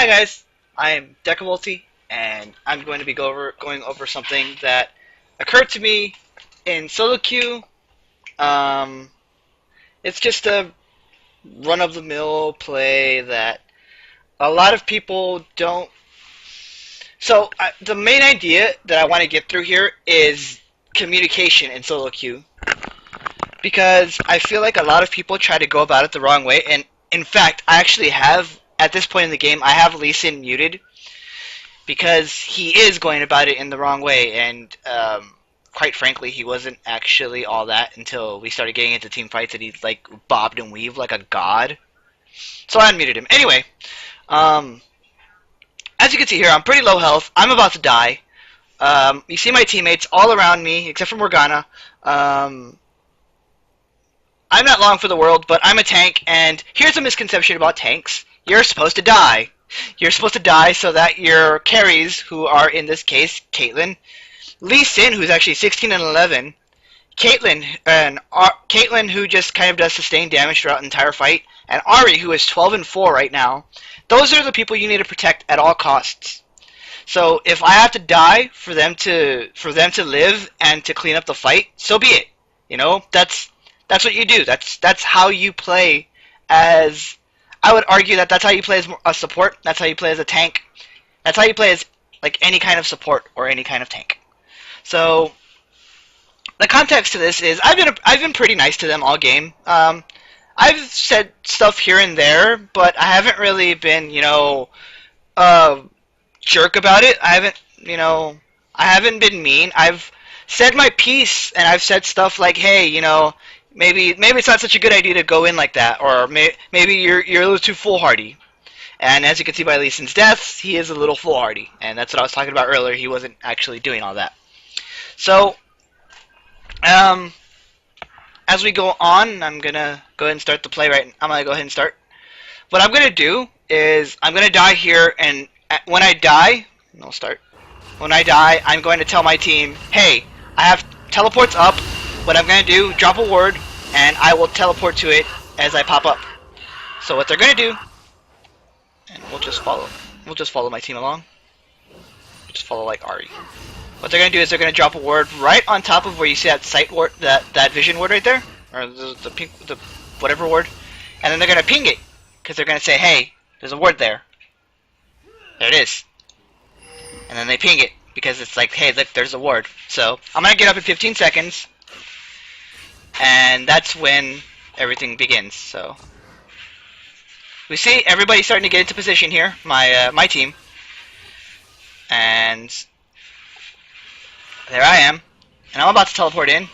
Hi guys, I'm Decawolty, and I'm going to be going over something that occurred to me in Soloqueue. Um, it's just a run-of-the-mill play that a lot of people don't. So the main idea that I want to get through here is communication in Soloqueue, because I feel like a lot of people try to go about it the wrong way, and in fact, I actually have. At this point in the game, I have Lee Sin muted because he is going about it in the wrong way, and quite frankly, he wasn't actually all that until we started getting into team fights, and he like bobbed and weaved like a god. So I unmuted him. Anyway, as you can see here, I'm pretty low health. I'm about to die. You see my teammates all around me, except for Morgana. I'm not long for the world, but I'm a tank, and here's a misconception about tanks. You're supposed to die. You're supposed to die so that your carries, who are in this case Caitlyn, Lee Sin, who's actually 16 and 11, Caitlyn, who just kind of does sustained damage throughout the entire fight, and Ari, who is 12 and 4 right now. Those are the people you need to protect at all costs. So if I have to die for them to live and to clean up the fight, so be it. You know, that's what you do. That's how you play as. I would argue that that's how you play as a support. That's how you play as a tank. That's how you play as like any kind of support or any kind of tank. So the context to this is I've been pretty nice to them all game. I've said stuff here and there, but I haven't really been jerk about it. I haven't been mean. I've said my piece, and I've said stuff like, hey, maybe it's not such a good idea to go in like that, or maybe you're a little too foolhardy. And as you can see by Lee Sin's deaths, he is a little foolhardy, and that's what I was talking about earlier. He wasn't actually doing all that. So, as we go on, I'm gonna go ahead and start the play. I'm gonna go ahead and start. What I'm gonna do is I'm gonna die here, and when I die, I'll start. When I die, I'm going to tell my team, hey, I have teleports up. What I'm going to do, drop a word, and I will teleport to it as I pop up. So what they're going to do, and we'll just follow my team along. We'll just follow like Ari. What they're going to do is they're going to drop a word right on top of where you see that sight word, that vision word right there, or the whatever word, and then they're going to ping it, because they're going to say, hey, there's a word there. There it is. And then they ping it, because it's like, hey, look, there's a word. So I'm going to get up in 15 seconds. And that's when everything begins. So we see everybody starting to get into position here. My team, and there I am, and I'm about to teleport in,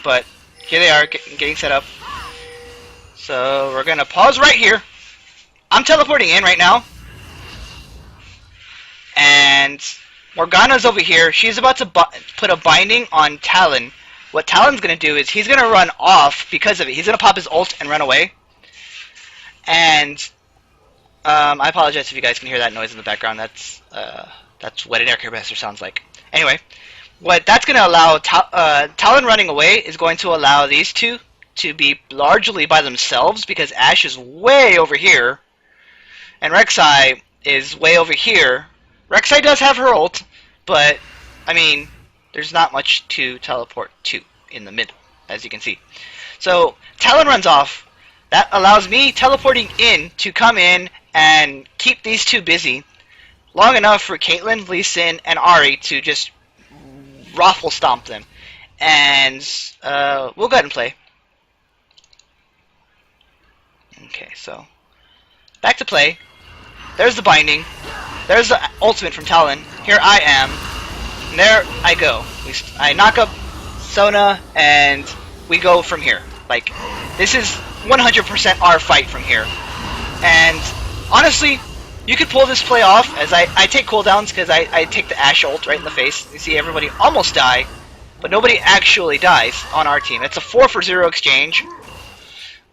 but here they are getting set up. So we're gonna pause right here. I'm teleporting in right now, and Morgana's over here. She's about to put a binding on Talon. What Talon's going to do is he's going to run off because of it. He's going to pop his ult and run away. And I apologize if you guys can hear that noise in the background. That's what an air compressor sounds like. Anyway, what that's going to allow, Talon running away is going to allow these two to be largely by themselves, because Ashe is way over here, and Rek'Sai is way over here. Rek'Sai does have her ult, but, I mean, there's not much to teleport to in the middle, as you can see. So Talon runs off. That allows me teleporting in to come in and keep these two busy long enough for Caitlyn, Lee Sin, and Ari to just raffle stomp them. And we'll go ahead and play. Okay, so back to play. There's the binding. There's the ultimate from Talon. Here I am. And there I go. I knock up Sona, and we go from here. Like, this is 100% our fight from here. And honestly, you could pull this play off, as I take cooldowns, because I take the Ashe ult right in the face. You see everybody almost die, but nobody actually dies on our team. It's a 4-for-0 exchange.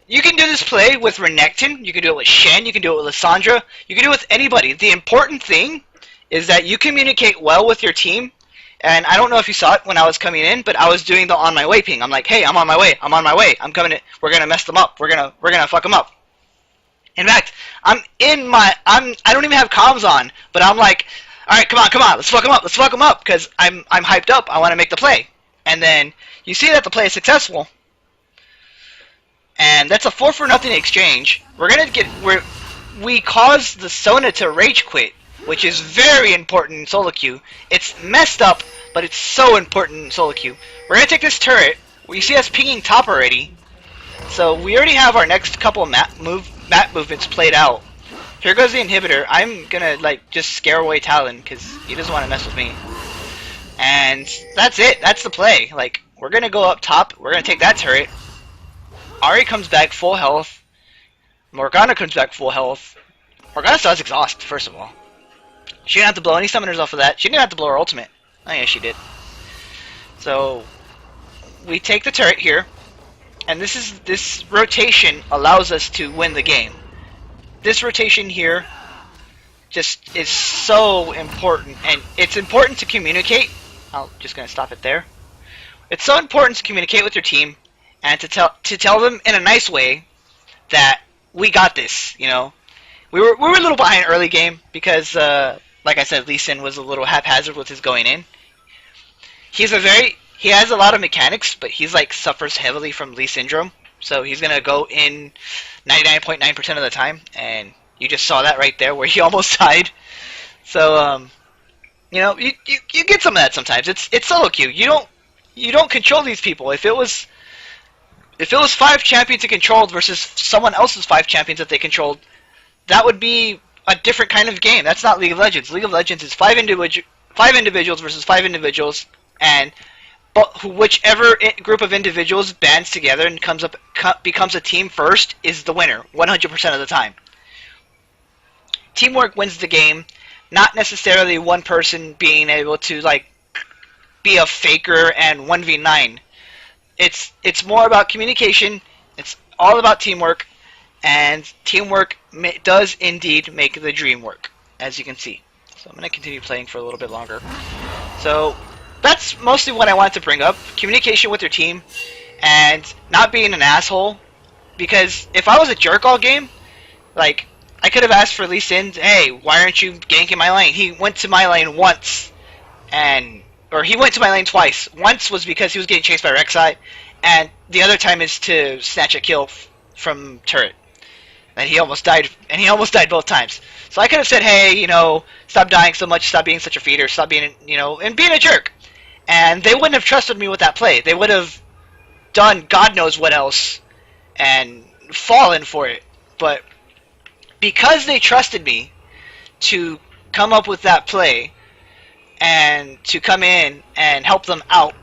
You can do this play with Renekton, you can do it with Shen, you can do it with Lissandra, you can do it with anybody. The important thing is that you communicate well with your team. And I don't know if you saw it when I was coming in, but I was doing the on my way ping. I'm like, hey, I'm on my way, I'm coming in. We're gonna mess them up. We're gonna fuck them up. In fact, I don't even have comms on, but I'm like, all right, come on, let's fuck him up, because I'm hyped up. I want to make the play, and then you see that the play is successful, and that's a 4-for-0 exchange. We caused the Sona to rage quit, which is very important in Soloqueue. It's messed up, but it's so important in Soloqueue. We're gonna take this turret. You see us pinging top already, so we already have our next couple of map movements played out. Here goes the inhibitor. I'm gonna like just scare away Talon because he doesn't want to mess with me. And that's it. That's the play. Like, we're gonna go up top. We're gonna take that turret. Ari comes back full health. Morgana comes back full health. Morgana still has exhaust, first of all. She didn't have to blow any summoners off of that. She didn't have to blow her ultimate. Oh yeah, she did. So we take the turret here, and this rotation allows us to win the game. This rotation here just is so important, and it's important to communicate. I'm just gonna stop it there. It's so important to communicate with your team and to tell them in a nice way that we got this. You know, we were a little behind early game because, like I said, Lee Sin was a little haphazard with his going in. He has a lot of mechanics, but he's like suffers heavily from Lee syndrome. So he's gonna go in 99.9% of the time, and you just saw that right there where he almost died. So you know, you get some of that sometimes. It's Soloqueue. You don't control these people. If it was 5 champions you controlled versus someone else's 5 champions that they controlled, that would be a different kind of game. That's not League of Legends. League of Legends is 5 individuals versus 5 individuals, and whichever group of individuals bands together and becomes a team first is the winner 100% of the time. Teamwork wins the game, not necessarily one person being able to like be a faker and 1v9. It's more about communication. It's all about teamwork, and teamwork does indeed make the dream work, as you can see. So I'm going to continue playing for a little bit longer. So that's mostly what I wanted to bring up. Communication with your team and not being an asshole. Because if I was a jerk all game, like, I could have asked for Lee Sin, hey, why aren't you ganking my lane? He went to my lane once, or he went to my lane twice. Once was because he was getting chased by Rek'Sai, and the other time is to snatch a kill from turret. And he almost died, both times. So I could have said, hey, you know, stop dying so much, stop being such a feeder, stop being, you know, and being a jerk. And they wouldn't have trusted me with that play. They would have done God knows what else and fallen for it. But because they trusted me to come up with that play and to come in and help them out,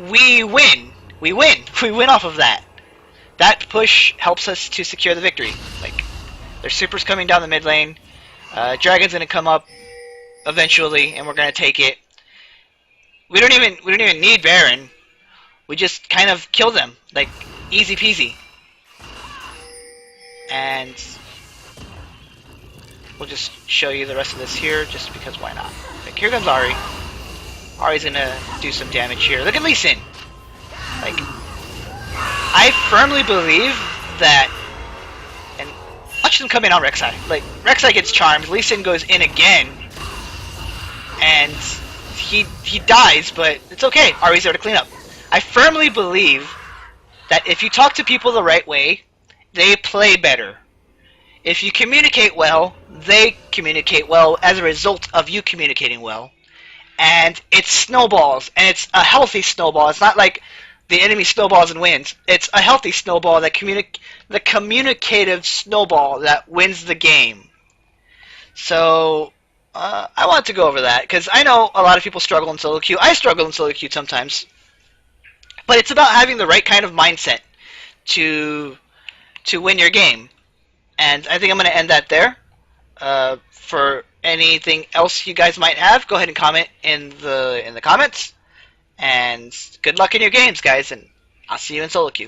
we win. We win off of that. That push helps us to secure the victory. Like, there's supers coming down the mid lane. Dragon's gonna come up eventually, and we're gonna take it. We don't even need Baron. We just kind of kill them, like easy peasy. And we'll just show you the rest of this here, just because why not? Like, here comes Ari. Ari's gonna do some damage here. Look at Lee Sin. Like, I firmly believe that, and watch them come in on Rek'Sai. Like, Rek'Sai gets charmed, Lee Sin goes in again, and he dies, but it's okay. Ari's there to clean up. I firmly believe that if you talk to people the right way, they play better. If you communicate well, they communicate well as a result of you communicating well. And it snowballs, and it's a healthy snowball. It's not like the enemy snowballs and wins. It's a healthy snowball, the communicative snowball that wins the game. So I want to go over that, because I know a lot of people struggle in Soloqueue. I struggle in Soloqueue sometimes. But it's about having the right kind of mindset to win your game. And I think I'm going to end that there. For anything else you guys might have, go ahead and comment in the comments. And good luck in your games, guys, and I'll see you in Soloqueue.